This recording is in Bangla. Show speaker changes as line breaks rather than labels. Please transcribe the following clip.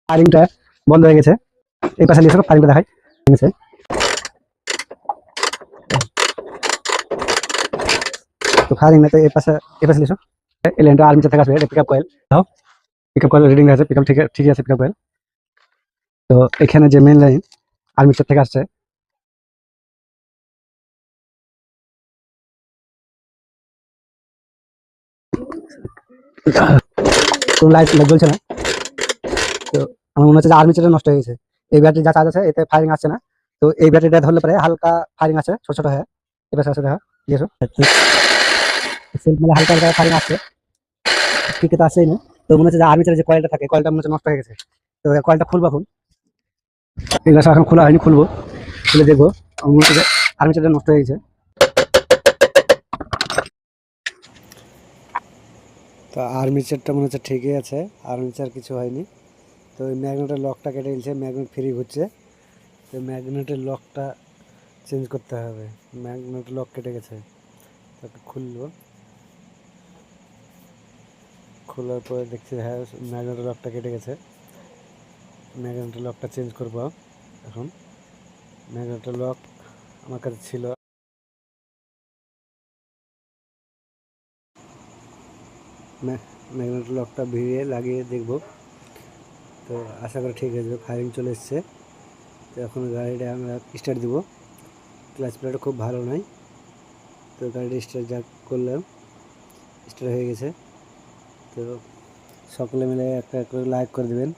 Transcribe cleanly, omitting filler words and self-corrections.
ফায়ারিংটা বন্ধ হয়ে গেছে। এই পাশে নিয়ে ফায়ারিংটা দেখাই গেছে। তো ফায়ারিং না তো এই পাশে নিয়ে এলিয়েন্টটা আর্মিচার থেকে আসবে। এটা পিকআপ কয়েল দাও, পিকআপ কয়েল রিডিং আছে, পিকআপ ঠিকই আছে পিকআপ কয়েল। তো এখানে যে মেইন লাইন আর্মিচার থেকে আসছে, কোনো লাইট জ্বলছে না। তো আমার মনে হচ্ছে যে আর্মিচারটা নষ্ট হয়ে গেছে। এই ব্যাটারি যা চার্জ আছে এতে ফায়ারিং আসছে না। তো এই ব্যাটারিটা ধরলে পরে হালকা ফায়ারিং আছে, ছোট ছোট হয়ে এবার আছে দেখা দিয়েছো সেলফ মেলে হালকা হালকা ফায়ারিং আসছে, ঠিক তো আসছেই না। তো মনে হচ্ছে যে আর্মিচারের যে কয়েলটা থাকে কয়েলটা মনে হচ্ছে নষ্ট হয়ে গেছে। তো কয়েলটা খুলবো এখন, এগুলো এখন খোলা হয়নি, খুলবো, খুলে দেখবো। আমার মনে হচ্ছে যে আর্মিচারটা নষ্ট হয়ে গেছে। তো আর্মিচারটা মনে হচ্ছে ঠিকই আছে, আর্মিচার কিছু হয়নি। তো ওই ম্যাগনেটের লকটা কেটে গেছে, ম্যাগনেট ফ্রি ঘুরছে। তো ম্যাগনেটের লকটা চেঞ্জ করতে হবে, ম্যাগনেট লক কেটে গেছে। তাকে খুলবো, খোলার পরে দেখছি হ্যাঁ ম্যাগনেটের লকটা কেটে গেছে। ম্যাগনেটের লকটা চেঞ্জ করবো এখন। ম্যাগনেটের লক আমার কাছে ছিল, ম্যাগনেটের লকটা ভিড়িয়ে লাগিয়ে দেখব। তো আশা করি ঠিক হয়ে যাবে, ফায়ারিং চলে এসছে। তো এখন গাড়িটা আমরা স্টার্ট দিব। ক্লাচ প্লেটটা খুব ভালো নয়, তো গাড়িটা স্টার্ট যা করলাম স্টার্ট হয়ে গেছে। তো সকলে মিলে একটা করে লাইক করে দেবেন।